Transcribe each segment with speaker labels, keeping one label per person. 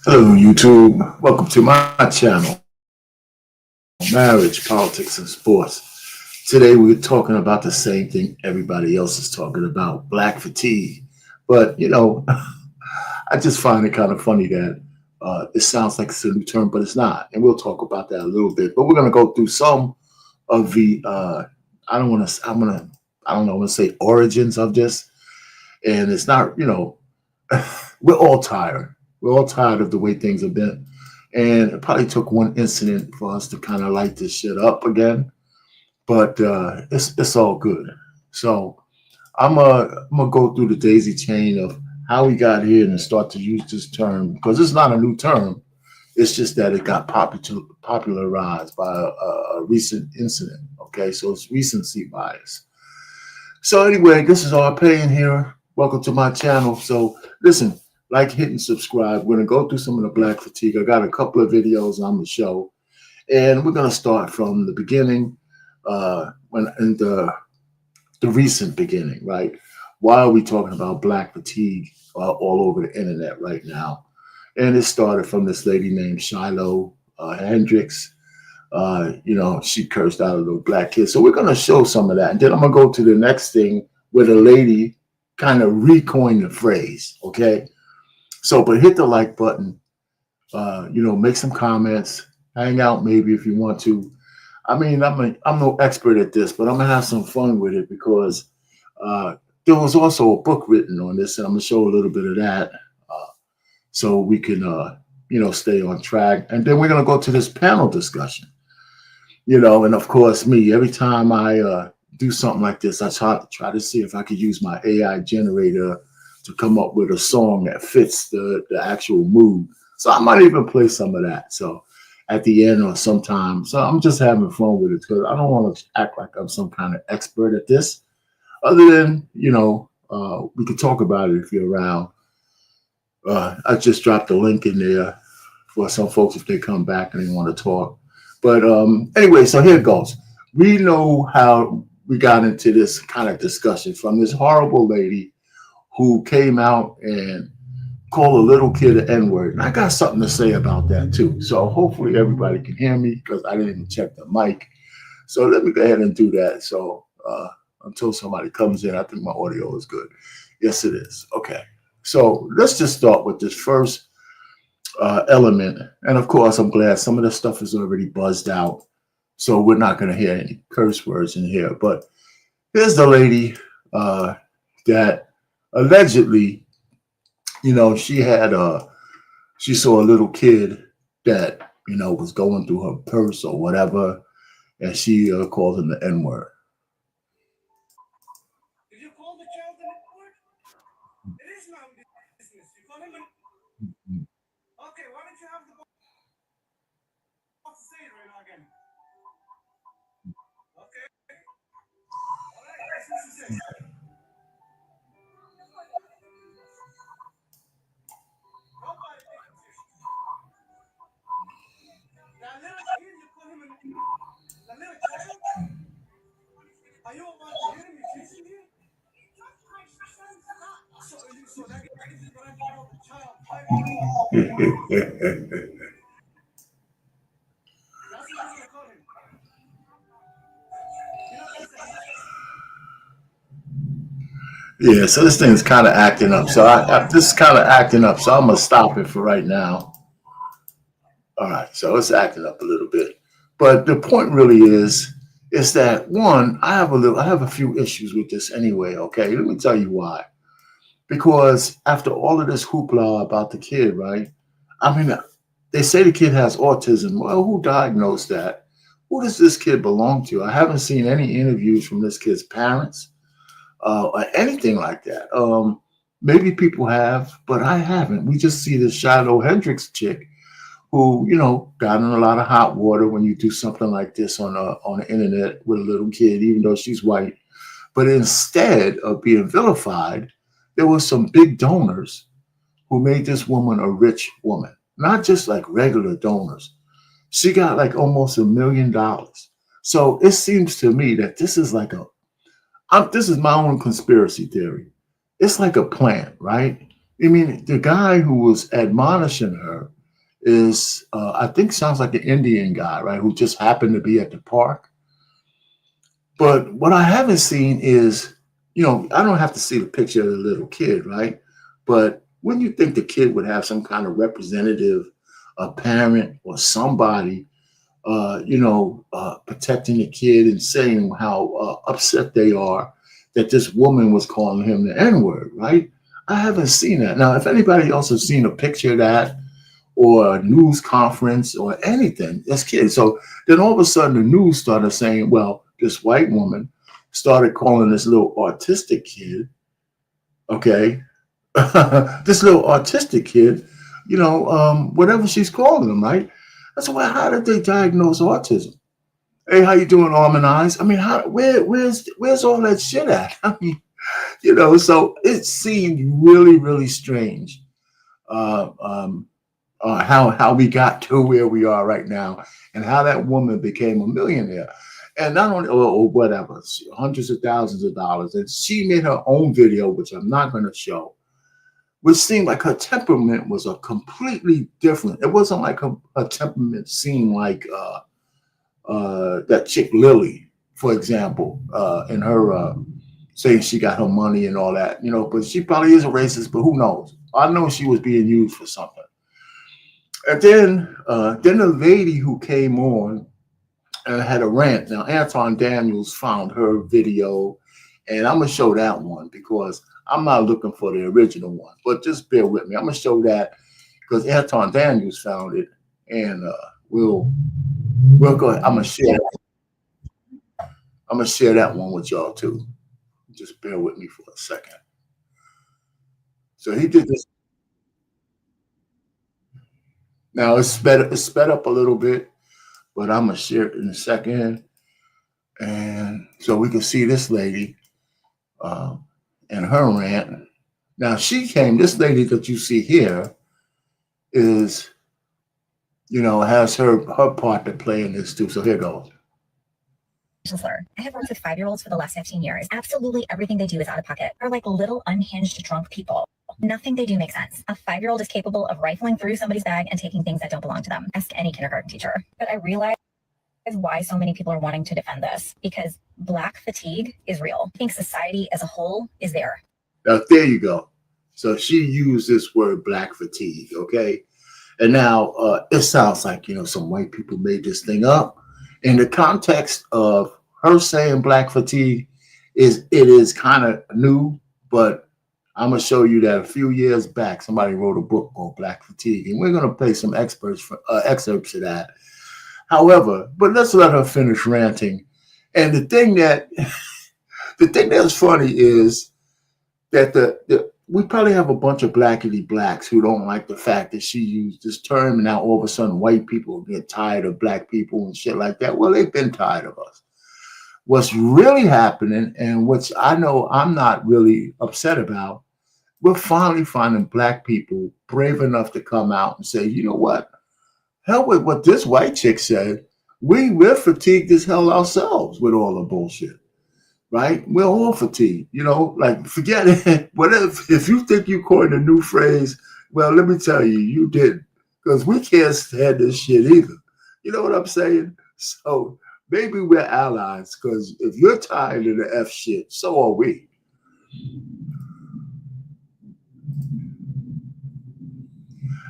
Speaker 1: Hello, YouTube. Welcome to my channel, Marriage, Politics, and Sports. Today, we're talking about the same thing everybody else is talking about, black fatigue. But, I just find it kind of funny that it sounds like it's a new term, but it's not. And we'll talk about that a little bit. But we're going to go through some of the, I don't want to, I don't know, I want to say origins of this. And it's not, we're all tired. We're all tired of the way things have been. And it probably took one incident for us to kind of light this shit up again. But it's all good. So I'm gonna go through the daisy chain of how we got here and start to use this term because it's not a new term. It's just that it got popularized by a recent incident. Okay, so it's recency bias. So anyway, this is our paying here. Welcome to my channel. So listen, like, hit, and subscribe. We're gonna go through some of the black fatigue. I got a couple of videos on the show, and we're gonna start from the beginning, when in the recent beginning, right? Why are we talking about black fatigue all over the internet right now? And it started from this lady named Shiloh Hendricks. She cursed out a little black kid. So we're going to show some of that. And then I'm going to go to the next thing where the lady kind of recoined the phrase. Okay. So, but hit the like button, make some comments, hang out maybe if you want to. I mean, I'm no expert at this, but I'm going to have some fun with it because there was also a book written on this, and I'm going to show a little bit of that so we can, stay on track. And then we're going to go to this panel discussion. And of course, me, every time I do something like this, I try to see if I could use my AI generator to come up with a song that fits the actual mood. So I might even play some of that. So at the end or sometime. So I'm just having fun with it because I don't want to act like I'm some kind of expert at this. Other than, we could talk about it if you're around. I just dropped a link in there for some folks if they come back and they want to talk. But anyway, so here it goes. We know how we got into this kind of discussion from this horrible lady who came out and called a little kid an N-word. And I got something to say about that too. So hopefully everybody can hear me because I didn't even check the mic. So let me go ahead and do that. So until somebody comes in, I think my audio is good. Yes, it is. Okay. So let's just start with this first element. And of course, I'm glad some of the stuff is already buzzed out. So we're not going to hear any curse words in here. But here's the lady that allegedly, she saw a little kid that, was going through her purse or whatever. And she called him the N-word. Did you call the child the N-word? It is my business. You call him an... Okay, why don't you have the boss say it right now again? Okay. All right, that's what she said. Nobody make a decision. That little kid, you call him an... That little child? Are you about to hit him? You teaching him? So that gives you what I call the child play. That's what you're gonna call him. Yeah, so this thing's kind of acting up. So this is kind of acting up. So I'm gonna stop it for right now. All right, so it's acting up a little bit. But the point really is that one, I have a few issues with this anyway. Okay, let me tell you why. Because after all of this hoopla about the kid, right? I mean, they say the kid has autism. Well, who diagnosed that? Who does this kid belong to? I haven't seen any interviews from this kid's parents or anything like that. Maybe people have, but I haven't. We just see this Shiloh Hendricks chick who, got in a lot of hot water when you do something like this on the internet with a little kid, even though she's white. But instead of being vilified, there was some big donors who made this woman a rich woman, not just like regular donors. She got like almost $1 million. So it seems to me that this is this is my own conspiracy theory. It's like a plant, right? I mean, the guy who was admonishing her is, I think, sounds like an Indian guy, right? Who just happened to be at the park. But what I haven't seen is, I don't have to see the picture of the little kid, right? But wouldn't you think the kid would have some kind of representative, a parent or somebody, protecting the kid and saying how upset they are that this woman was calling him the N word, right? I haven't seen that. Now, if anybody else has seen a picture of that or a news conference or anything, that's kids. So then all of a sudden the news started saying, well, this white woman started calling this little autistic kid, okay, this little autistic kid, whatever she's calling him, right? That's why. How did they diagnose autism? Hey, how you doing, Arm and Eyes? I mean, where's all that shit at? I mean, so it seemed really, really strange. Uh, um, how we got to where we are right now, and how that woman became a millionaire, and not only or whatever, hundreds of thousands of dollars, and she made her own video, which I'm not going to show, which seemed like her temperament was a completely different. It wasn't like her temperament seemed like that chick Lily, for example, in her saying she got her money and all that, but she probably is a racist, but who knows? I know she was being used for something. And then the lady who came on had a rant. Now, Anton Daniels found her video, and I'm gonna show that one because I'm not looking for the original one. But just bear with me. I'm gonna show that because Anton Daniels found it, and we'll go ahead. I'm gonna share that one with y'all too. Just bear with me for a second. So he did this. Now it's sped up a little bit, but I'm gonna share it in a second, and so we can see this lady uh, and her rant. Now this lady that you see here is, has her part to play in this too. So here goes.
Speaker 2: Slur. I have worked with 5-year-olds for the last 15 years. Absolutely everything they do is out of pocket. They're like little unhinged drunk people. Nothing they do makes sense. A 5-year-old is capable of rifling through somebody's bag and taking things that don't belong to them. Ask any kindergarten teacher. But I realize why so many people are wanting to defend this, because Black fatigue is real. I think society as a whole is there.
Speaker 1: Now there you go. So she used this word Black fatigue, okay? And now it sounds like, some white people made this thing up. In the context of her saying Black fatigue, it is kind of new, but I'm gonna show you that a few years back somebody wrote a book called Black Fatigue, and we're gonna play some excerpts of that. However, but let's let her finish ranting. And the thing that's funny is that we probably have a bunch of blackity blacks who don't like the fact that she used this term, and now all of a sudden white people get tired of black people and shit like that. Well, they've been tired of us. What's really happening, and which I know I'm not really upset about, we're finally finding black people brave enough to come out and say, you know what? Hell with what this white chick said. We're fatigued as hell ourselves with all the bullshit. Right? We're all fatigued, like forget it. Whatever, if you think you coined a new phrase, well, let me tell you, you didn't. Because we can't stand this shit either. You know what I'm saying? So maybe we're allies, because if you're tired of the F shit, so are we.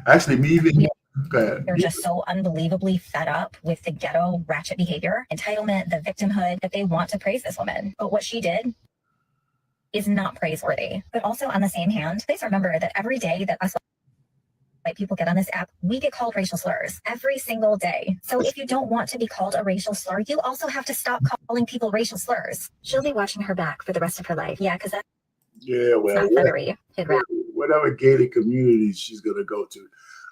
Speaker 1: Actually, me even
Speaker 2: they're just so unbelievably fed up with the ghetto ratchet behavior, entitlement, the victimhood, that they want to praise this woman. But what she did is not praiseworthy. But also on the same hand, please remember that every day that us white people get on this app, we get called racial slurs every single day. So if you don't want to be called a racial slur, you also have to stop calling people racial slurs. She'll be watching her back for the rest of her life. Yeah, because that's not feathery.
Speaker 1: Whatever gated community she's gonna go to.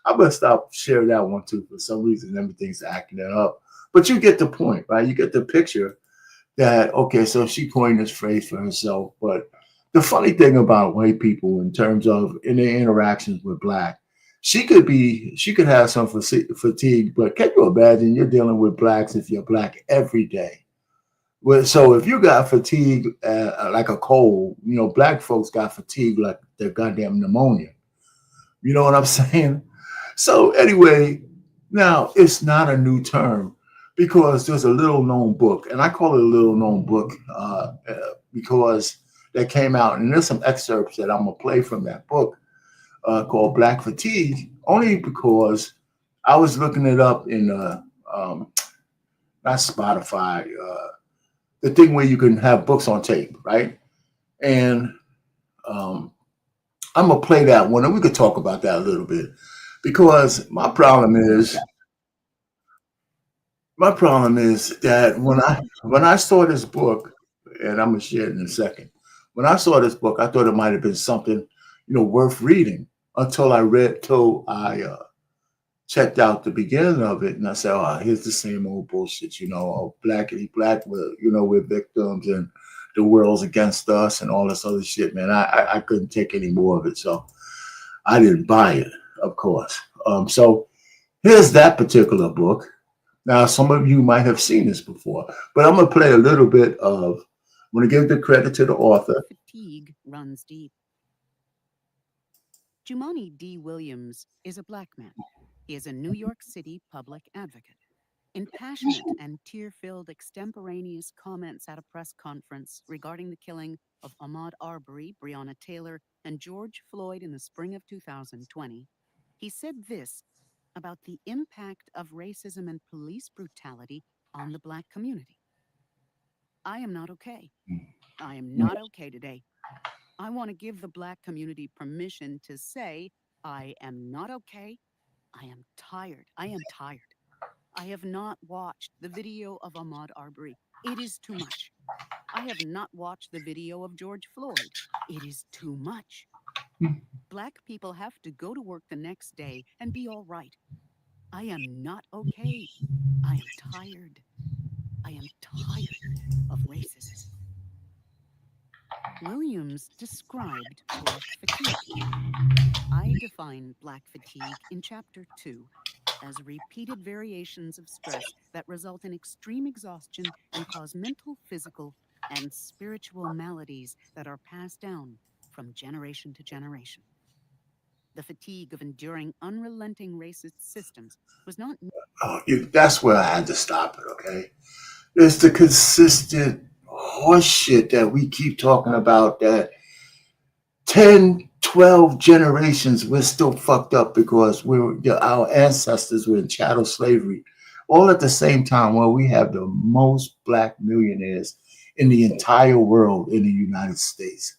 Speaker 1: I'm gonna stop sharing that one too. For some reason, everything's acting it up. But you get the point, right? You get the picture that, okay, so she coined this phrase for herself. But the funny thing about white people in terms of in their interactions with black, she could have some fatigue, but can you imagine you're dealing with blacks if you're black every day? Well, so if you got fatigue like a cold, black folks got fatigue like their goddamn pneumonia. You know what I'm saying? So anyway, now it's not a new term because there's a little known book, and I call it a little known book because that came out, and there's some excerpts that I'm gonna play from that book called Black Fatigue, only because I was looking it up in um, not Spotify, the thing where you can have books on tape, right? And um, I'm gonna play that one, and we could talk about that a little bit because my problem is that when I saw this book, and I'm gonna share it in a second. When I saw this book, I thought it might have been something worth reading until I checked out the beginning of it, and I said, "Oh, here's the same old bullshit, oh, blackity black, we're victims, and the world's against us, and all this other shit, man." I couldn't take any more of it, so I didn't buy it, of course. So here's that particular book. Now, some of you might have seen this before, but I'm gonna play a little bit of. I'm gonna give the credit to the author.
Speaker 3: Fatigue runs deep. Jumani D. Williams is a Black man. He is a New York City public advocate. In passionate and tear-filled extemporaneous comments at a press conference regarding the killing of Ahmaud Arbery, Breonna Taylor, and George Floyd in the spring of 2020, he said this about the impact of racism and police brutality on the Black community. "I am not okay. I am not okay today. I want to give the Black community permission to say, I am not okay. I am tired. I am tired. I have not watched the video of Ahmaud Arbery. It is too much. I have not watched the video of George Floyd. It is too much. Black people have to go to work the next day and be all right. I am not okay. I am tired. I am tired of racism." Williams described Black fatigue. I define Black fatigue in Chapter 2 as repeated variations of stress that result in extreme exhaustion and cause mental, physical, and spiritual maladies that are passed down from generation to generation. The fatigue of enduring unrelenting racist systems was not.
Speaker 1: That's where I had to stop it. Okay, it's the consistent horseshit that we keep talking about. That 10, 12 generations we're still fucked up because our ancestors were in chattel slavery, all at the same time. Well, we have the most Black millionaires in the entire world in the United States,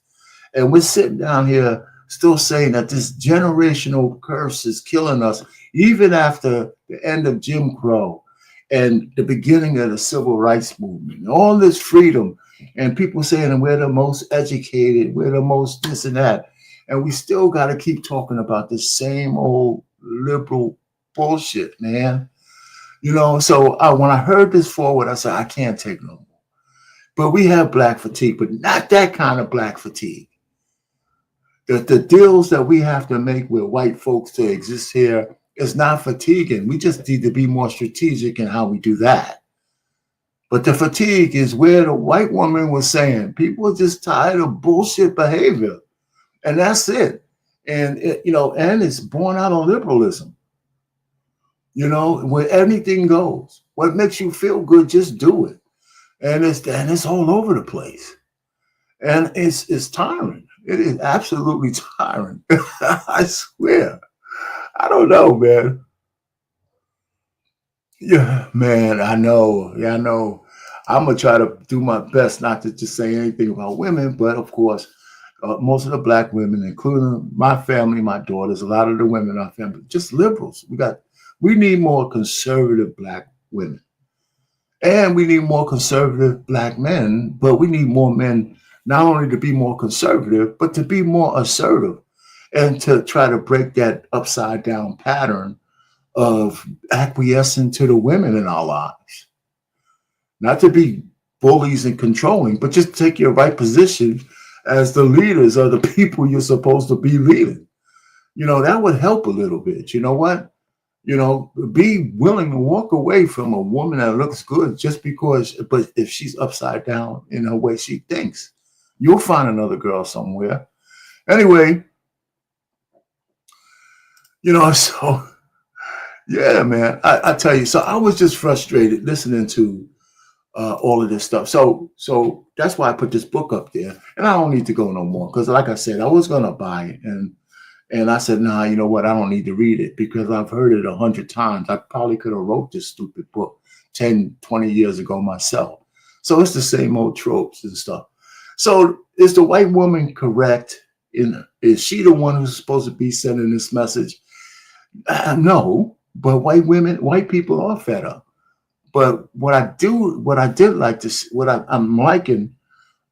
Speaker 1: and we're sitting down here still saying that this generational curse is killing us, even after the end of Jim Crow and the beginning of the civil rights movement, all this freedom, and people saying we're the most educated, we're the most this and that, and we still got to keep talking about the same old liberal bullshit, man. So when I heard this forward, I said, I can't take no more. But we have Black fatigue, but not that kind of Black fatigue. The deals that we have to make with white folks to exist here is not fatiguing. We just need to be more strategic in how we do that. But the fatigue is where the white woman was saying people are just tired of bullshit behavior, and that's it. And and it's born out of liberalism. Where anything goes, what makes you feel good, just do it, and it's all over the place, and it's tiring. It is absolutely tiring. I swear. I don't know, man. Yeah, man, I know. Yeah, I know. I'm going to try to do my best not to just say anything about women, but of course, most of the Black women, including my family, my daughters, a lot of the women in our family, just liberals. We need more conservative Black women. And we need more conservative Black men, but we need more men not only to be more conservative, but to be more assertive and to try to break that upside down pattern of acquiescing to the women in our lives. Not to be bullies and controlling, but just take your right position as the leaders of the people you're supposed to be leading. That would help a little bit. You know what? Be willing to walk away from a woman that looks good but if she's upside down in the way she thinks, you'll find another girl somewhere. Anyway, So yeah, man. I tell you, so I was just frustrated listening to all of this stuff. So that's why I put this book up there, and I don't need to go no more because, like I said, I was gonna buy it, and I said, nah, you know what? I don't need to read it because I've heard it 100 times. I probably could have wrote this stupid book 10, 20 years ago myself. So it's the same old tropes and stuff. So is the white woman correct? Is she the one who's supposed to be sending this message? No, but white people are fed up. But what I did like to see, I'm liking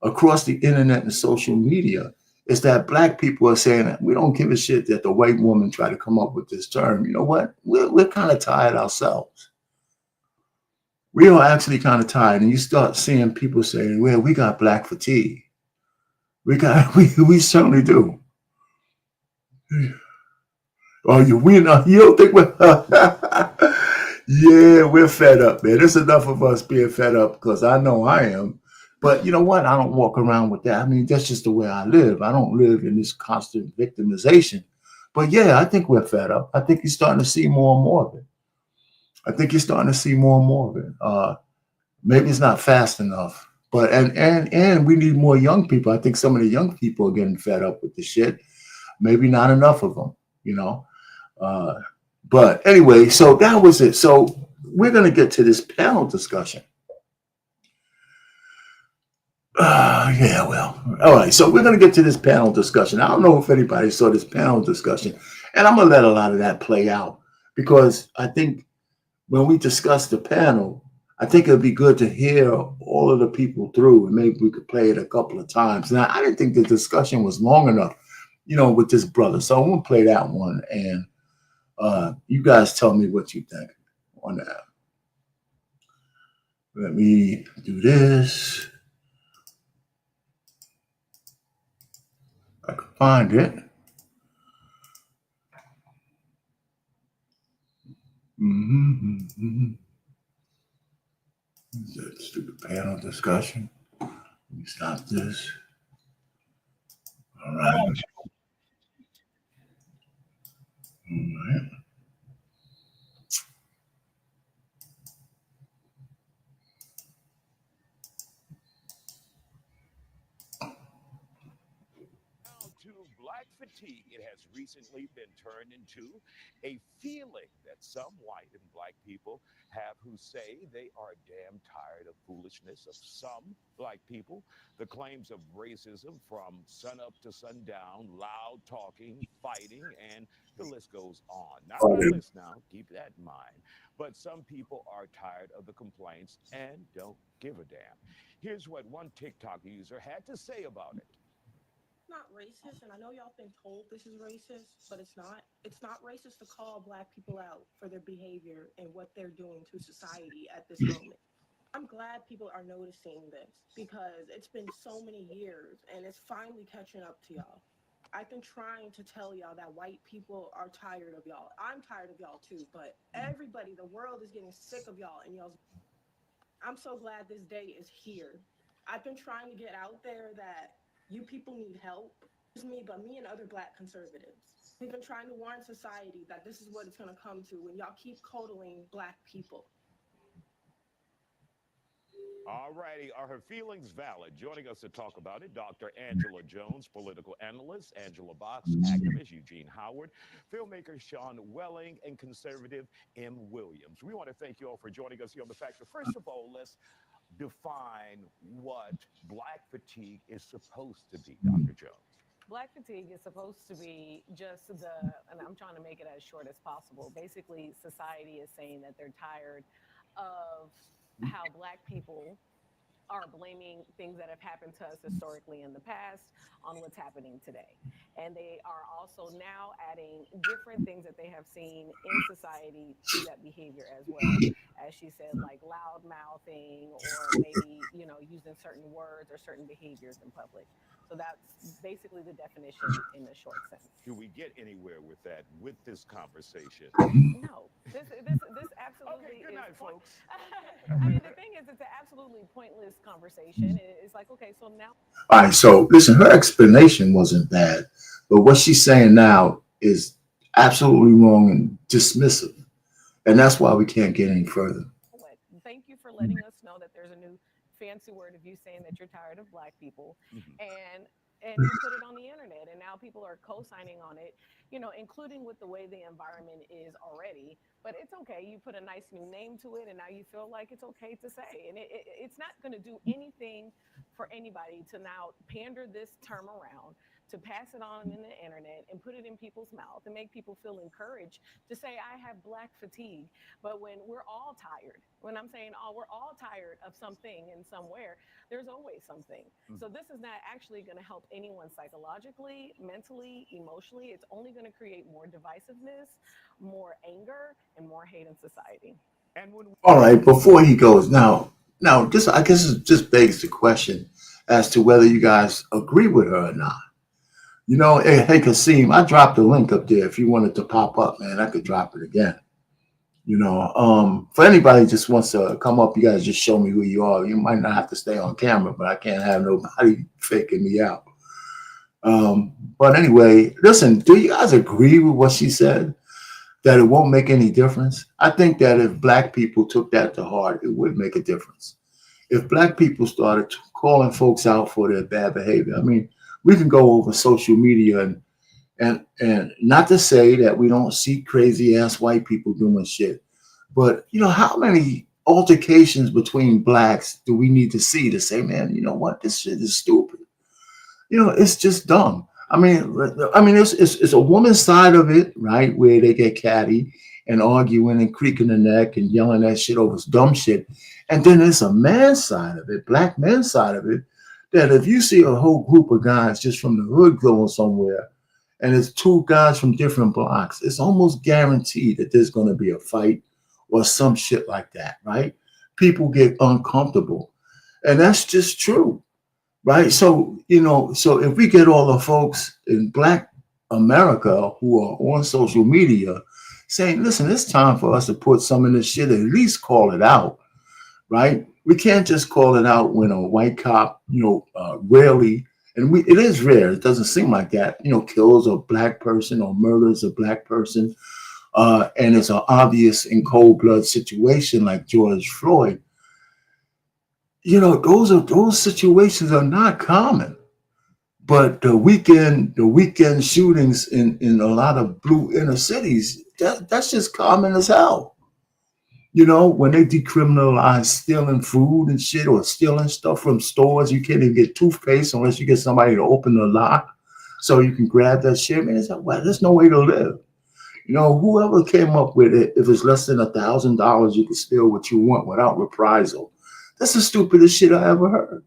Speaker 1: across the internet and social media is that black people are saying that we don't give a shit that the white woman tried to come up with this term. You know what? We're kind of tired ourselves. We are actually kind of tired. And you start seeing people saying, well, we got black fatigue. We certainly do. Oh, you don't think we're, yeah, we're fed up, man. There's enough of us being fed up because I know I am. But you know what? I don't walk around with that. I mean, that's just the way I live. I don't live in this constant victimization. But yeah, I think we're fed up. I think you're starting to see more and more of it. I think you're starting to see more and more of it. Maybe it's not fast enough, but and we need more young people. I think some of the young people are getting fed up with the shit. Maybe not enough of them, you know. But anyway, so that was it. So we're going to get to this panel discussion. Yeah, well, all right. So we're going to get to this panel discussion. I don't know if anybody saw this panel discussion, and I'm going to let a lot of that play out because I think when we discuss the panel, I think it'd be good to hear all of the people through, and maybe we could play it a couple of times. Now, I didn't think the discussion was long enough, with this brother. So I'm going to play that one, and you guys tell me what you think on that. Let me do this. I can find it. That stupid panel discussion. Let me stop this. All right. All right.
Speaker 4: Black fatigue, it has recently been turned into a feeling that some white and black people have who say they are damn tired of foolishness of some black people, the claims of racism from sunup to sundown, loud talking, fighting, and the list goes on. Not my list now, keep that in mind. But some people are tired of the complaints and don't give a damn. Here's what one TikTok user had to say about it.
Speaker 5: Not racist, and I know y'all been told this is racist, but it's not. It's not racist to call black people out for their behavior and what they're doing to society at this moment. I'm glad people are noticing this because it's been so many years and it's finally catching up to y'all. I've been trying to tell y'all that white people are tired of y'all. I'm tired of y'all too, but everybody, the world is getting sick of y'all and y'all. I'm so glad this day is here. I've been trying to get out there that you people need help. It's me, but me and other black conservatives. We've been trying to warn society that this is what it's going to come to when y'all keep coddling black people.
Speaker 4: All righty. Are her feelings valid? Joining us to talk about it, Dr. Angela Jones, political analyst, Angela Box, activist, Eugene Howard, filmmaker Sean Welling, and conservative M. Williams. We want to thank you all for joining us here on The Factor. First of all, let's define what black fatigue is supposed to be, Dr. Jones.
Speaker 6: Black fatigue is supposed to be just and I'm trying to make it as short as possible. Basically, society is saying that they're tired of how black people are blaming things that have happened to us historically in the past on what's happening today. And they are also now adding different things that they have seen in society to that behavior as well. As she said, like loud mouthing or maybe, using certain words or certain behaviors in public. So that's basically the definition in a short sense.
Speaker 4: Do we get anywhere with that, with this conversation?
Speaker 6: No, this absolutely
Speaker 4: okay, good night, folks.
Speaker 6: I mean, the thing is, it's an absolutely pointless conversation. It's like, okay, so now.
Speaker 1: All right, so listen, her explanation wasn't bad, but what she's saying now is absolutely wrong and dismissive. And that's why we can't get any further.
Speaker 6: But thank you for letting us know that there's a new fancy word of you saying that you're tired of black people,
Speaker 4: Mhm.
Speaker 6: and you put it on the internet, and now people are co-signing on it, including with the way the environment is already. But it's okay. You put a nice new name to it, and now you feel like it's okay to say. And it's not going to do anything for anybody to now pander this term around, to pass it on in the internet and put it in people's mouth and make people feel encouraged to say, I have black fatigue. But when we're all tired, when I'm saying all, we're all tired of something and somewhere, there's always something. So this is not actually going to help anyone psychologically, mentally, emotionally. It's only going to create more divisiveness, more anger, and more hate in society.
Speaker 4: And when
Speaker 1: All right, before he goes, now, just I guess it just begs the question as to whether you guys agree with her or not. Hey, Kasim, I dropped the link up there. If you wanted to pop up, man, I could drop it again. For anybody who just wants to come up, you guys just show me who you are. You might not have to stay on camera, but I can't have nobody faking me out. But anyway, listen, do you guys agree with what she said? That it won't make any difference? I think that if black people took that to heart, it would make a difference. If black people started calling folks out for their bad behavior, I mean, we can go over social media and not to say that we don't see crazy ass white people doing shit, but how many altercations between blacks do we need to see to say, man, you know what, this shit is stupid. It's just dumb. It's a woman's side of it, right, where they get catty and arguing and creaking the neck and yelling that shit over dumb shit. And then there's a man's side of it, black man's side of it, that if you see a whole group of guys just from the hood going somewhere, and it's two guys from different blocks, it's almost guaranteed that there's going to be a fight or some shit like that, right? People get uncomfortable. And that's just true, right? So if we get all the folks in black America who are on social media saying, listen, it's time for us to put some of this shit, at least call it out, right? We can't just call it out when a white cop, rarely, and it is rare, it doesn't seem like that, kills a black person or murders a black person, and it's an obvious and cold blood situation like George Floyd. Those situations are not common. But the weekend shootings in a lot of blue inner cities, that's just common as hell. When they decriminalize stealing food and shit or stealing stuff from stores, you can't even get toothpaste unless you get somebody to open the lock so you can grab that shit. Man, it's like, well, there's no way to live. Whoever came up with it, if it's less than $1,000, you can steal what you want without reprisal. That's the stupidest shit I ever heard.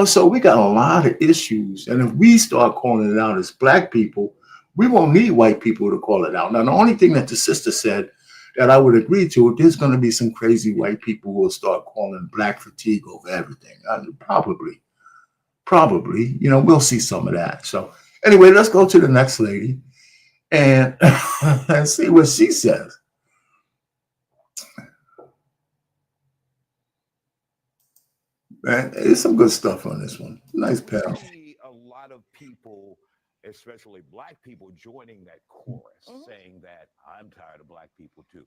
Speaker 1: So we got a lot of issues. And if we start calling it out as black people, we won't need white people to call it out. Now, the only thing that the sister said that I would agree to, there's going to be some crazy white people who will start calling black fatigue over everything. Probably, we'll see some of that. So anyway, let's go to the next lady and see what she says. Man, there's some good stuff on this one. Nice panel.
Speaker 4: see a lot of people, especially black people, joining that chorus, saying that I'm tired of black people too.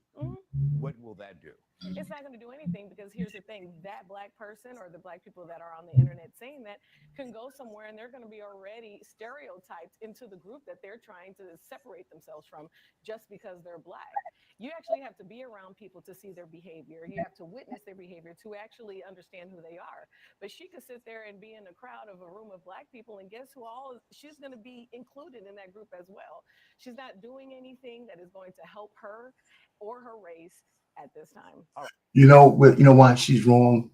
Speaker 4: What will that do?
Speaker 6: It's not going to do anything, because here's the thing: that black person or the black people that are on the internet saying that can go somewhere and they're going to be already stereotyped into the group that they're trying to separate themselves from just because they're black. You actually have to be around people to see their behavior. You have to witness their behavior to actually understand who they are. But she could sit there and be in a crowd of a room of black people, and guess who she's going to be included in that group as well. She's not doing anything that is going to help her or her race at this time.
Speaker 1: You know why she's wrong?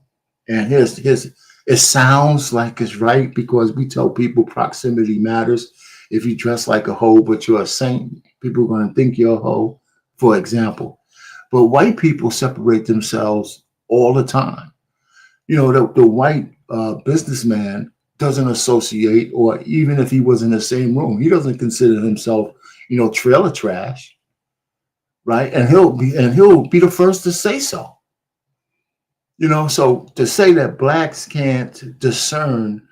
Speaker 1: And here's it sounds like it's right, because we tell people proximity matters. If you dress like a hoe but you're a saint, people are going to think you're a hoe, for example. But white people separate themselves all the time. The white businessman doesn't associate, or even if he was in the same room, he doesn't consider himself, trailer trash, right? And he'll be the first to say so. So to say that blacks can't discern,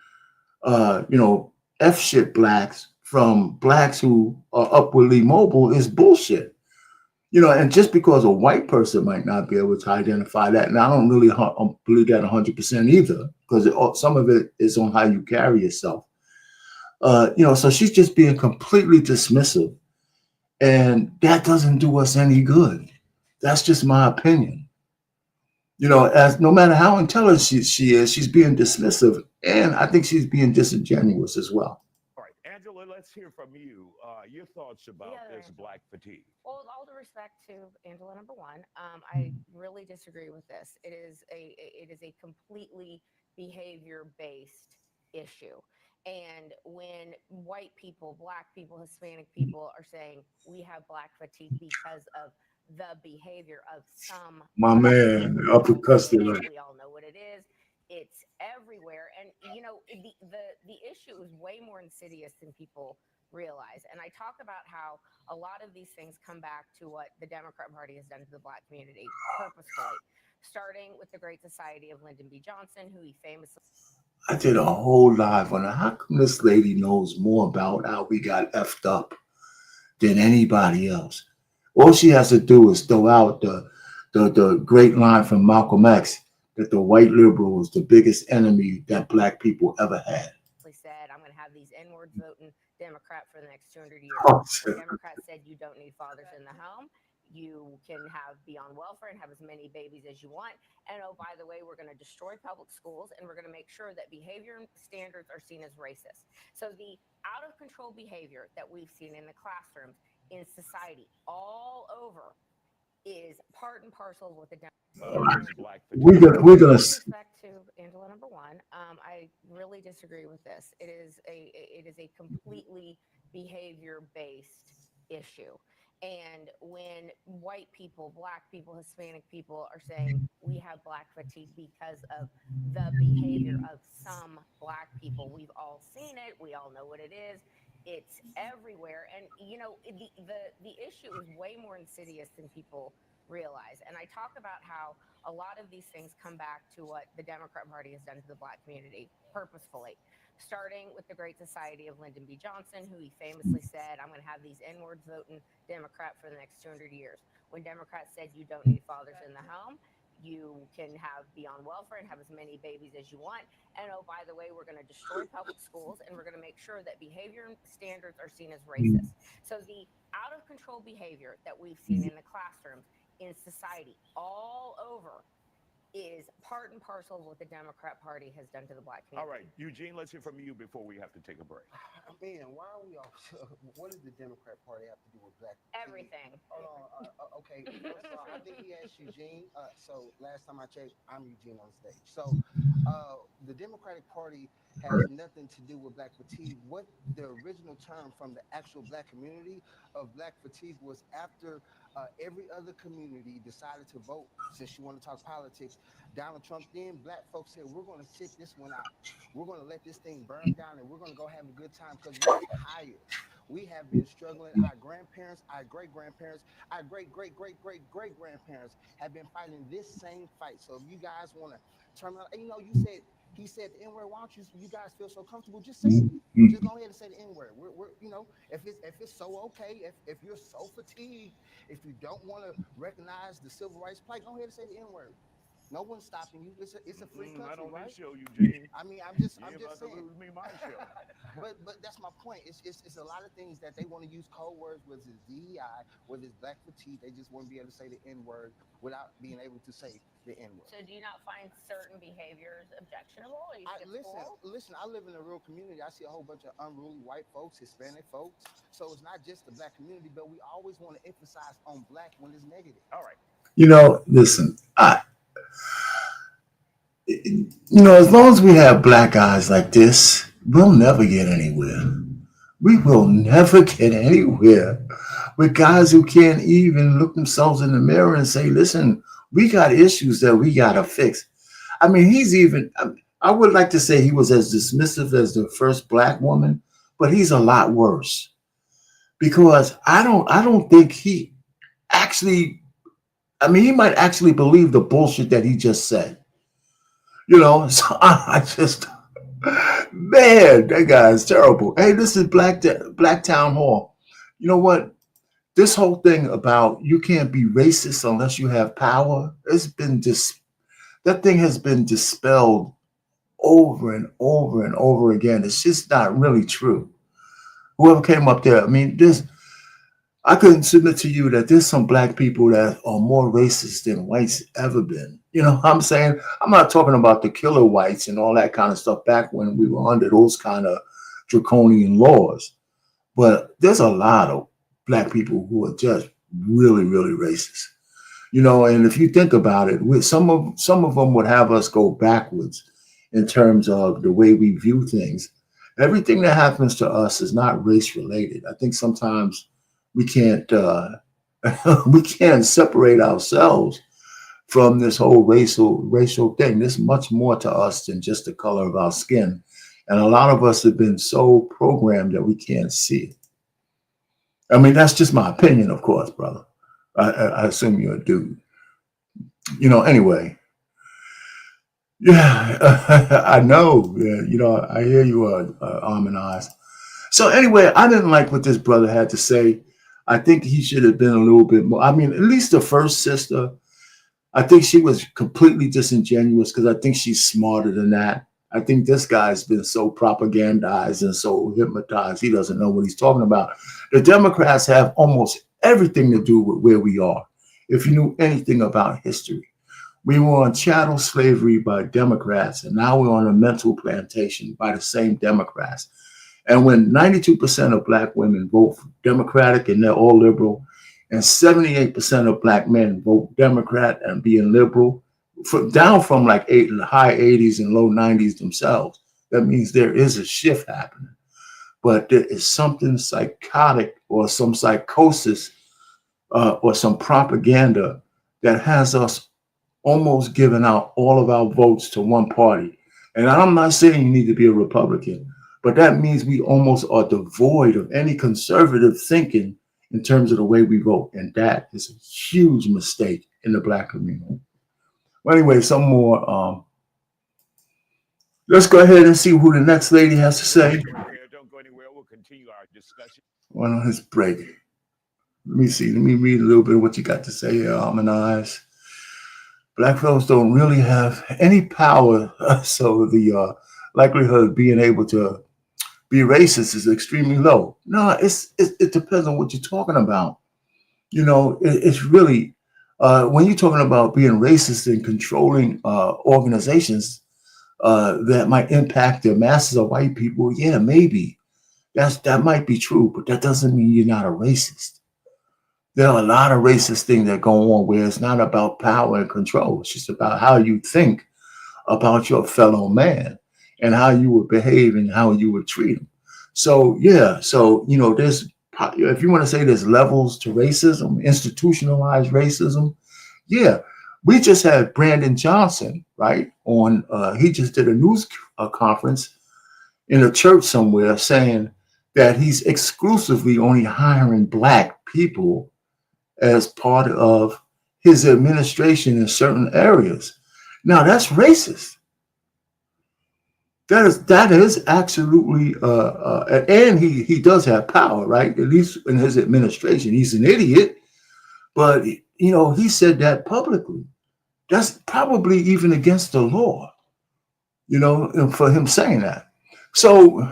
Speaker 1: F shit blacks from blacks who are upwardly mobile is bullshit. And just because a white person might not be able to identify that, and I don't really believe that 100% either, because some of it is on how you carry yourself. So she's just being completely dismissive, and that doesn't do us any good. That's just my opinion. As no matter how intelligent she is, she's being dismissive, and I think she's being disingenuous as well.
Speaker 4: All right, Angela, let's hear from you. Your thoughts about this black fatigue.
Speaker 7: Well, with all due respect to Angela, number one, I really disagree with this. It is a completely behavior-based issue. And when white people, black people, Hispanic people are saying we have black fatigue because of the behavior of some,
Speaker 1: My man, upper custody.
Speaker 7: we all know what it is. It's everywhere, and the issue is way more insidious than people realize. And I talk about how a lot of these things come back to what the Democrat Party has done to the black community purposefully, starting with the Great Society of Lyndon B. Johnson, who he famously.
Speaker 1: I did a whole live on it. How come this lady knows more about how we got effed up than anybody else? All she has to do is throw out the great line from Malcolm X that the white liberal was the biggest enemy that black people ever had.
Speaker 7: Said, I'm going to have these N-words voting Democrat for the next 200 years.
Speaker 1: Oh,
Speaker 7: Democrats said you don't need fathers in the home. You can be on welfare and have as many babies as you want. And oh, by the way, we're going to destroy public schools, and we're going to make sure that behavior standards are seen as racist. So the out of control behavior that we've seen in the classrooms, in society, all over, is part and parcel with the
Speaker 1: we're gonna
Speaker 7: respect to Angela, number one. I really disagree with this. It is a completely behavior-based issue. And when white people, black people, Hispanic people are saying we have black fatigue because of the behavior of some black people, we've all seen it. We all know what it is. It's everywhere. And, the issue is way more insidious than people realize. And I talk about how a lot of these things come back to what the Democrat Party has done to the black community purposefully, starting with the Great Society of Lyndon B. Johnson, who he famously said, I'm going to have these N-words voting Democrat for the next 200 years. When Democrats said you don't need fathers in the home, you can be on welfare and have as many babies as you want. And oh, by the way, we're going to destroy public schools, and we're going to make sure that behavior standards are seen as racist. So the out of control behavior that we've seen in the classrooms, in society, all over, is part and parcel of what the Democrat Party has done to the black community.
Speaker 4: All right, Eugene, let's hear from you before we have to take a break.
Speaker 8: Man, why are we all? What does the Democrat Party have to do with black?
Speaker 7: Everything.
Speaker 8: Hold on. Okay. First of all, I think he asked Eugene. So last time I checked, I'm Eugene on stage. So the Democratic Party has nothing to do with black fatigue. What the original term from the actual black community of black fatigue was after every other community decided to vote, since you want to talk politics, Donald Trump, then black folks said, we're going to sit this one out. We're going to let this thing burn down, and we're going to go have a good time because we're tired. We have been struggling. Our grandparents, our great-grandparents, our great-great-great-great-great-grandparents have been fighting this same fight. So if you guys want to turn around, he said the N-word. Why don't you guys feel so comfortable? Just say it. Just go ahead and say the N-word. We're if it's so okay, if you're so fatigued, if you don't want to recognize the civil rights plight, go ahead and say the N-word. No one's stopping you. It's a free country,
Speaker 4: I don't
Speaker 8: right?
Speaker 4: Show Eugene.
Speaker 8: I mean, I'm just saying.
Speaker 4: Lose me my show.
Speaker 8: but that's my point. It's a lot of things that they want to use code words, whether it's DEI, whether it's black fatigue. They just want to be able to say the N-word without being able to say the N-word.
Speaker 7: So do you not find certain behaviors objectionable? Or you
Speaker 8: listen, I live in a real community. I see a whole bunch of unruly white folks, Hispanic folks. So it's not just the black community, but we always want to emphasize on black when it's negative.
Speaker 4: All right.
Speaker 1: Listen, as long as we have black guys like this, we'll never get anywhere. We will never get anywhere with guys who can't even look themselves in the mirror and say, listen, we got issues that we got to fix. I mean, I would like to say he was as dismissive as the first black woman, but he's a lot worse, because I don't think he actually, he might actually believe the bullshit that he just said. So Man, that guy is terrible. Hey, this is Black Town Hall. You know what? This whole thing about you can't be racist unless you have power, it's been that thing has been dispelled over and over and over again. It's just not really true. Whoever came up there, I mean, I couldn't submit to you that there's some black people that are more racist than whites ever been. You know what I'm saying? I'm not talking about the killer whites and all that kind of stuff back when we were under those kind of draconian laws. But there's a lot of black people who are just really, really racist. You know, and if you think about it, some of them would have us go backwards in terms of the way we view things. Everything that happens to us is not race related. I think sometimes we can't we can't separate ourselves from this whole racial thing. There's much more to us than just the color of our skin. And a lot of us have been so programmed that we can't see it. I mean, that's just my opinion, of course, brother. I assume you're a dude. You know, anyway. Yeah, I know. Yeah, you know, I hear you, Harmonize. So anyway, I didn't like what this brother had to say. I think he should have been a little bit more. I mean, at least the first sister, I think she was completely disingenuous because I think she's smarter than that. I think this guy's been so propagandized and so hypnotized, he doesn't know what he's talking about. The Democrats have almost everything to do with where we are. If you knew anything about history, we were on chattel slavery by Democrats, and now we're on a mental plantation by the same Democrats. And when 92% of black women vote Democratic and they're all liberal, and 78% of black men vote Democrat and being liberal, down from like high 80s and low 90s themselves, that means there is a shift happening. But there is something psychotic or some psychosis or some propaganda that has us almost giving out all of our votes to one party. And I'm not saying you need to be a Republican, but that means we almost are devoid of any conservative thinking in terms of the way we vote. And that is a huge mistake in the black community. Well, anyway, some more. Let's go ahead and see who the next lady has to say.
Speaker 4: Don't go anywhere. We'll continue our discussion.
Speaker 1: Well, on his break. Let me see. Let me read a little bit of what you got to say here, Harmonize. Black folks don't really have any power, so the likelihood of being able to be racist is extremely low. No, it depends on what you're talking about. You know, it's really, when you're talking about being racist and controlling organizations that might impact the masses of white people, yeah, maybe. That might be true, but that doesn't mean you're not a racist. There are a lot of racist things that go on where it's not about power and control. It's just about how you think about your fellow man and how you would behave and how you would treat them. So, yeah. So, you know, if you want to say there's levels to racism, institutionalized racism. Yeah. We just had Brandon Johnson, right? He just did a news conference in a church somewhere saying that he's exclusively only hiring black people as part of his administration in certain areas. Now that's racist. That is absolutely, and he does have power, right? At least in his administration. He's an idiot, but you know, he said that publicly. That's probably even against the law, you know, for him saying that. So,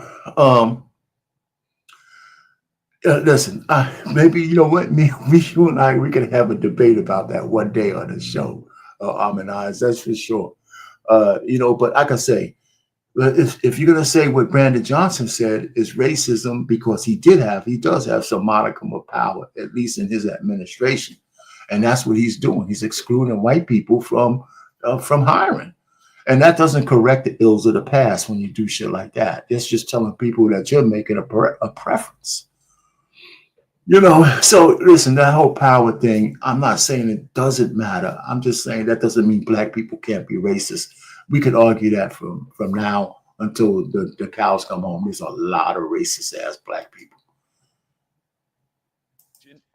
Speaker 1: listen, maybe, you know what, you and I, we could have a debate about that one day on the show, Harmonize, that's for sure. You know, but like I say, if you're going to say what Brandon Johnson said is racism, because he does have some modicum of power, at least in his administration. And that's what he's doing. He's excluding white people from hiring. And that doesn't correct the ills of the past when you do shit like that. It's just telling people that you're making a preference. You know, so listen, that whole power thing, I'm not saying it doesn't matter. I'm just saying that doesn't mean black people can't be racist. We could argue that from now until the cows come home. There's a lot of racist ass black people.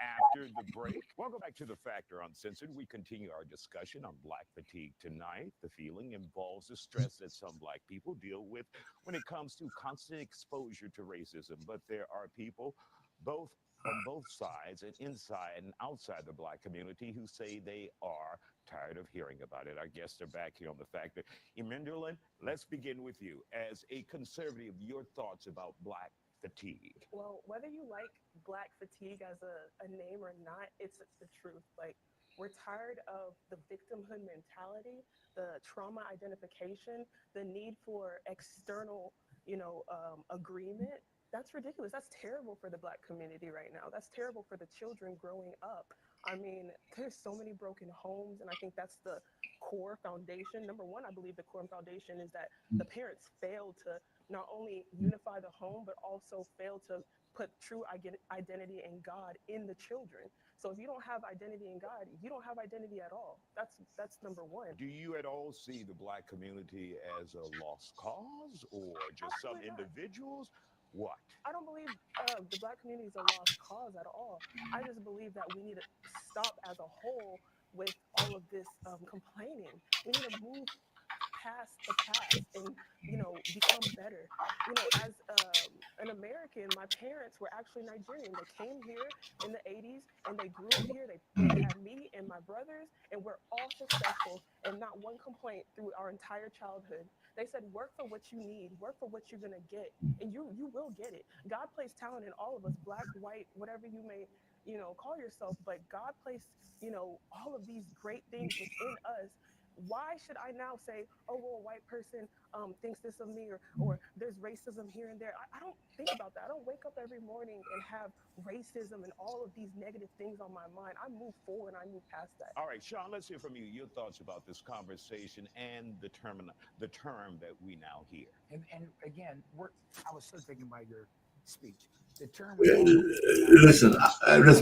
Speaker 4: After After the break, welcome back to The Factor Uncensored. We continue our discussion on Black fatigue tonight. The feeling involves the stress that some Black people deal with when it comes to constant exposure to racism. But there are people both on both sides and inside and outside the Black community who say they are tired of hearing about it. Our guests are back here on The Factor. Emenderlin, let's begin with you. As a conservative, your thoughts about Black fatigue.
Speaker 5: Well, whether you like Black fatigue as a name or not, it's the truth. Like, we're tired of the victimhood mentality, the trauma identification, the need for external, agreement. That's ridiculous. That's terrible for the Black community right now. That's terrible for the children growing up. I mean, there's so many broken homes, and I think that's the core foundation. Number one, I believe the core foundation is that the parents failed to not only unify the home, but also failed to put true identity in God in the children. So if you don't have identity in God, you don't have identity at all. That's number one.
Speaker 4: Do you at all see the Black community as a lost cause, or just some
Speaker 5: Absolutely not.
Speaker 4: individuals? What?
Speaker 5: I don't believe the Black community is a lost cause at all. I just believe that we need to stop as a whole with all of this complaining. We need to move past the past and become better. As an American, my parents were actually Nigerian. They came here in the 80s and they grew up here. They had me and my brothers, and we're all successful and not one complaint through our entire childhood. They said, work for what you need, work for what you're gonna get, and you will get it. God placed talent in all of us, Black, white, whatever you may call yourself, but God placed all of these great things within us. Why should I now say, oh, well, a white person thinks this of me, or there's racism here and there? I don't think about that. I don't wake up every morning and have racism and all of these negative things on my mind. I move forward and I move past that.
Speaker 4: All right, Sean, let's hear from you. Your thoughts about this conversation and the term that we now hear.
Speaker 9: And again, I was so taken by your speech. The term.
Speaker 1: Listen.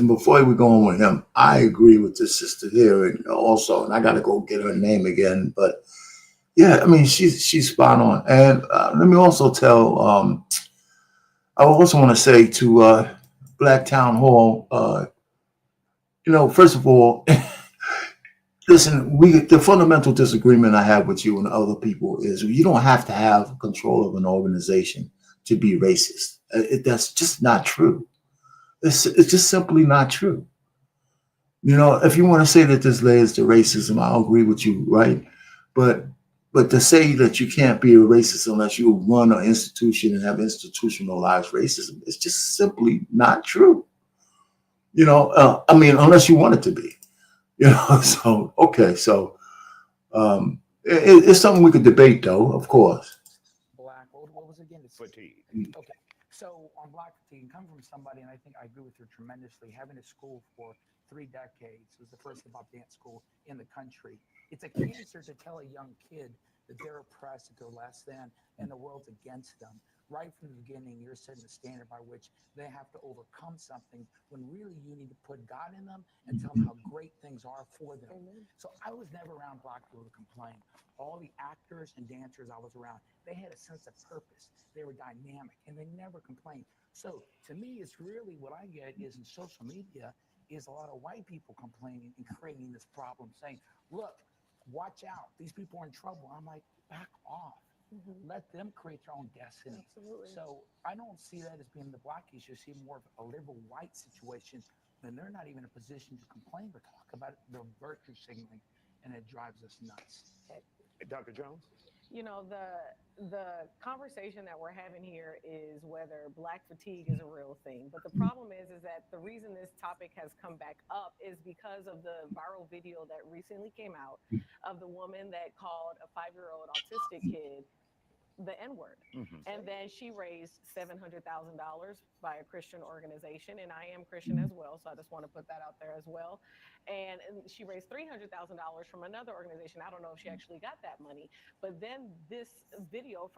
Speaker 1: Before we go on with him, I agree with this sister here, and also, and I got to go get her name again. But yeah, I mean, she's spot on. And let me also tell. I also want to say to Black Town Hall. First of all, listen. The fundamental disagreement I have with you and other people is you don't have to have control of an organization to be racist. That's just not true. It's just simply not true. If you want to say that there's layers to racism, I'll agree with you, right? But to say that you can't be a racist unless you run an institution and have institutionalized racism, it's just simply not true. Unless you want it to be. So okay, so it's something we could debate, though, of course.
Speaker 9: Black. What was it again?
Speaker 4: Fatigue.
Speaker 9: Okay. So on Black fatigue, come from somebody, and I think I agree with her tremendously, having a school for 3 decades. It was the first hip-hop dance school in the country. It's a cancer to tell a young kid that they're oppressed, that they're less than, and the world's against them. Right from the beginning, you're setting the standard by which they have to overcome something, when really you need to put God in them and tell them how great things are for them.
Speaker 5: Amen.
Speaker 9: So I was never around Black people to complain. All the actors and dancers I was around, they had a sense of purpose. They were dynamic, and they never complained. So to me, it's really what I get is in social media is a lot of white people complaining and creating this problem, saying, look, watch out, these people are in trouble. I'm like, back off. Mm-hmm. Let them create their own destiny.
Speaker 5: Absolutely.
Speaker 9: So I don't see that as being the Black issue. I see more of a liberal white situation when they're not even in a position to complain or talk about it. They're virtue signaling, and it drives us nuts.
Speaker 4: Dr. Jones?
Speaker 6: The conversation that we're having here is whether Black fatigue is a real thing. But the problem is that the reason this topic has come back up is because of the viral video that recently came out of the woman that called a 5-year-old autistic kid the N-word. Mm-hmm. And then she raised $700,000 by a Christian organization, and I am Christian as well, so I just want to put that out there as well. And she raised $300,000 from another organization. I don't know if she actually got that money, but then this video.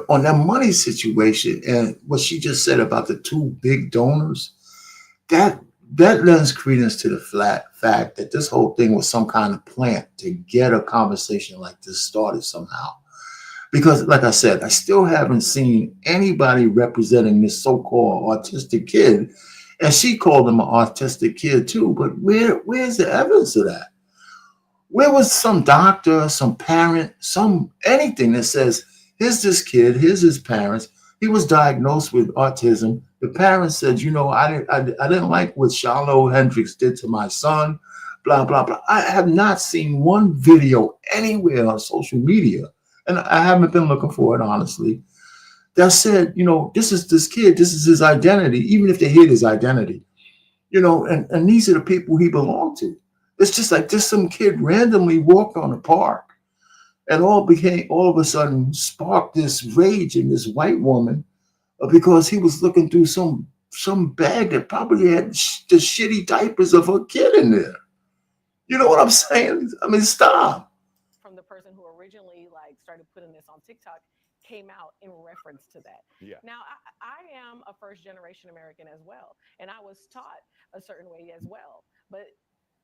Speaker 1: On that money situation and what she just said about the 2 big donors, that lends credence to the fact that this whole thing was some kind of plant to get a conversation like this started somehow. Because, like I said, I still haven't seen anybody representing this so-called autistic kid And she called him an autistic kid too. But where's the evidence of that? Where was some doctor, some parent, some anything that says, here's this kid, here's his parents. He was diagnosed with autism. The parents said, you know, I didn't like what Charlotte Hendricks did to my son, blah, blah, blah. I have not seen one video anywhere on social media, and I haven't been looking for it, honestly, that said, you know, this is this kid, this is his identity, even if they hid his identity, you know, and these are the people he belonged to. It's just like just some kid randomly walked on a park and all of a sudden sparked this rage in this white woman because he was looking through some bag that probably had the shitty diapers of her kid in there. You know what I'm saying? I mean, stop.
Speaker 6: From the person who originally like started putting this on TikTok came out in reference to that.
Speaker 4: Yeah.
Speaker 6: Now, I am a first generation American as well, and I was taught a certain way as well. But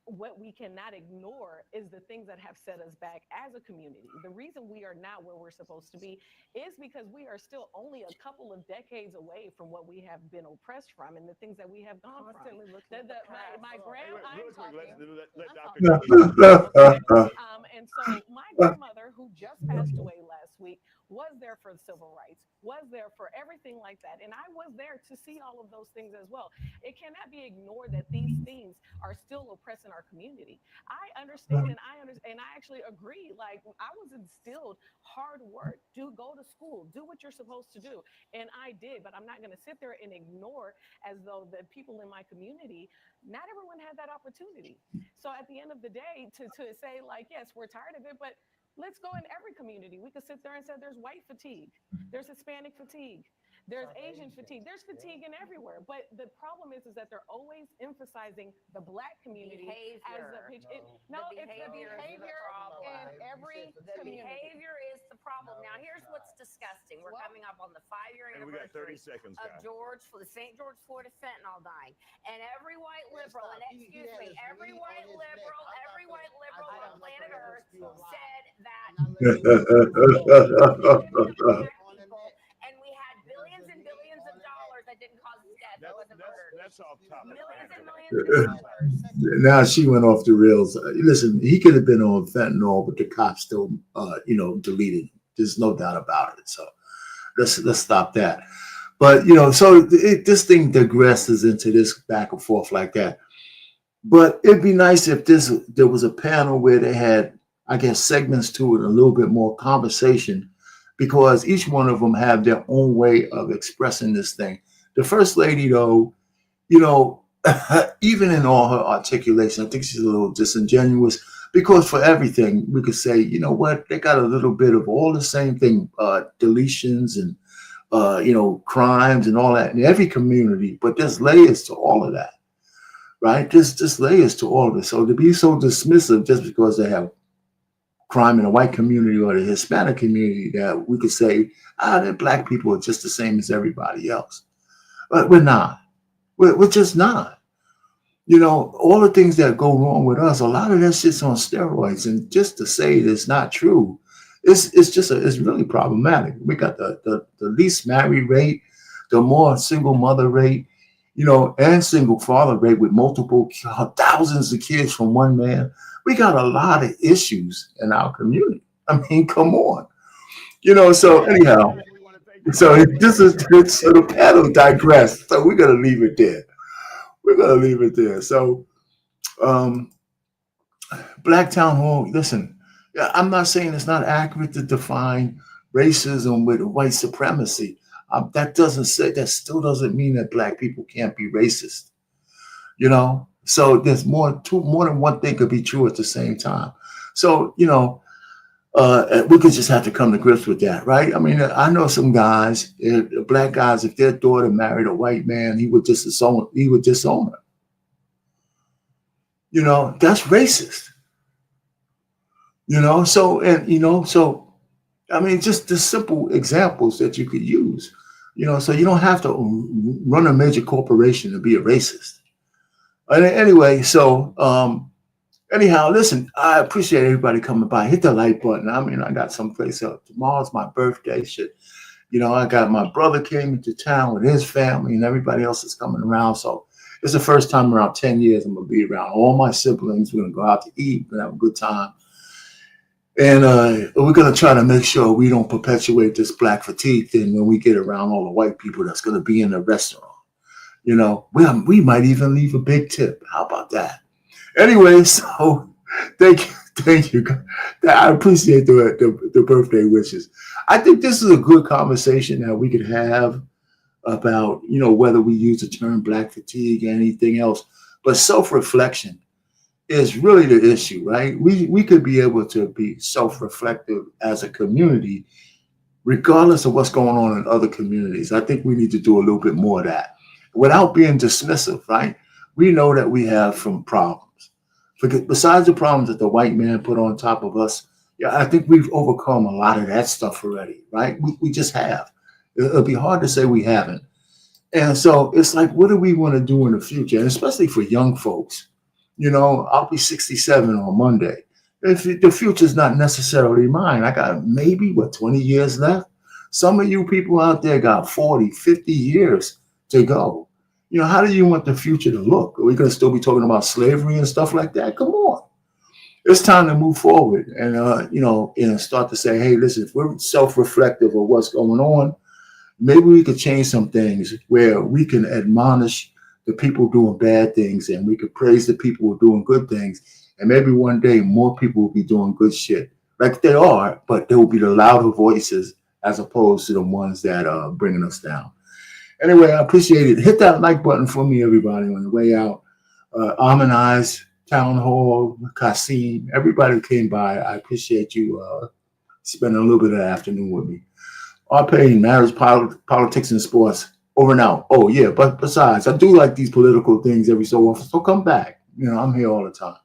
Speaker 6: what we cannot ignore is the things that have set us back as a community. The reason we are not where we're supposed to be is because we are still only a couple of decades away from what we have been oppressed from and the things that we have gone
Speaker 5: Constantly
Speaker 6: from.
Speaker 5: looking at the past.
Speaker 6: My
Speaker 4: Hey,
Speaker 6: grandma,
Speaker 4: wait,
Speaker 6: I'm
Speaker 4: real quick,
Speaker 6: talking.
Speaker 4: let
Speaker 6: I'm
Speaker 4: Dr.
Speaker 6: talking. And so my grandmother, who just passed away last week, was there for civil rights, was there for everything like that. And I was there to see all of those things as well. It cannot be ignored that these things are still oppressing our community. I understand and I actually agree. Like I was instilled hard work, go to school, do what you're supposed to do. And I did, but I'm not going to sit there and ignore as though the people in my community, not everyone had that opportunity. So at the end of the day, to say like, yes, we're tired of it, but let's go in every community. We could sit there and say there's white fatigue, there's Hispanic fatigue, there's Asian fatigue, there's fatigue in everywhere. But the problem is that they're always emphasizing the Black community as the picture. No, it's the behavior in every
Speaker 7: The
Speaker 6: community.
Speaker 7: behavior is the problem. Now, here's what's disgusting. We're coming up on the 5-year
Speaker 4: And we got 30
Speaker 7: anniversary
Speaker 4: seconds,
Speaker 7: of
Speaker 4: guys.
Speaker 7: St. George Floyd of fentanyl dying. And every white liberal, and excuse me, every white liberal on planet Earth said that and we had billions and billions of dollars that didn't cause his death. That wasn't murdered.
Speaker 4: That's off topic.
Speaker 7: Millions and millions of dollars.
Speaker 1: Now she went off the rails. Listen, he could have been on fentanyl, but the cops still, you know, deleted him. There's no doubt about it. So let's stop that. But you know, so this thing digresses into this back and forth like that. But it'd be nice if there was a panel where they had, I guess, segments to it, a little bit more conversation, because each one of them have their own way of expressing this thing. The first lady, though, you know, even in all her articulation, I think she's a little disingenuous, because for everything we could say, you know what, they got a little bit of all the same thing, deletions and you know, crimes and all that in every community, but there's layers to all of that, right? There's layers to all of it. So to be so dismissive just because they have crime in the white community or the Hispanic community, that we could say, the Black people are just the same as everybody else. But we're not. We're just not. You know, all the things that go wrong with us, a lot of that shit's on steroids. And just to say it's not true, it's really problematic. We got the least married rate, the more single mother rate, you know, and single father rate with multiple thousands of kids from one man. We got a lot of issues in our community. I mean, come on. You know, so anyhow, so this is so the panel digressed. So we're gonna leave it there. So Black Town Hall, listen, I'm not saying it's not accurate to define racism with white supremacy. That still doesn't mean that Black people can't be racist. You know, so there's more than one thing could be true at the same time. So, you know, we could just have to come to grips with that, right? I mean, I know some guys, Black guys, if their daughter married a white man, he would disown her. You know, that's racist. You know, so I mean, just the simple examples that you could use. You know, so you don't have to run a major corporation to be a racist. Anyway, so anyhow, listen, I appreciate everybody coming by. Hit the like button. I mean, I got someplace else. Tomorrow's my birthday. Shit. You know, I got my brother came into town with his family and everybody else is coming around. So It's the first time around 10 years I'm gonna be around all my siblings. We're gonna go out to eat, we're gonna have a good time. And we're gonna try to make sure we don't perpetuate this black fatigue thing when we get around all the white people that's gonna be in the restaurant. You know, we might even leave a big tip. How about that? Anyway, so thank you. I appreciate the birthday wishes. I think this is a good conversation that we could have about, you know, whether we use the term black fatigue or anything else, but self-reflection is really the issue, right? We could be able to be self-reflective as a community, regardless of what's going on in other communities. I think we need to do a little bit more of that without being dismissive, right? We know that we have some problems. Besides the problems that the white man put on top of us, yeah, I think we've overcome a lot of that stuff already, right? We just have. It'll be hard to say we haven't. And so it's like, what do we want to do in the future? And especially for young folks. You know, I'll be 67 on Monday. If the future's not necessarily mine, I got maybe, 20 years left? Some of you people out there got 40, 50 years to go. You know, how do you want the future to look? Are we going to still be talking about slavery and stuff like that? Come on. It's time to move forward and, you know, and start to say, hey, listen, if we're self-reflective of what's going on, maybe we could change some things where we can admonish the people doing bad things and we could praise the people who are doing good things. And maybe one day more people will be doing good shit like they are, but they will be the louder voices as opposed to the ones that are bringing us down. Anyway, I appreciate it. Hit that like button for me, everybody, on the way out. Amanize, Town Hall, Kasim, everybody who came by, I appreciate you spending a little bit of the afternoon with me. Payne, marriage, politics, and sports. Over and out. Oh, yeah, but besides, I do like these political things every so often, so come back. You know, I'm here all the time.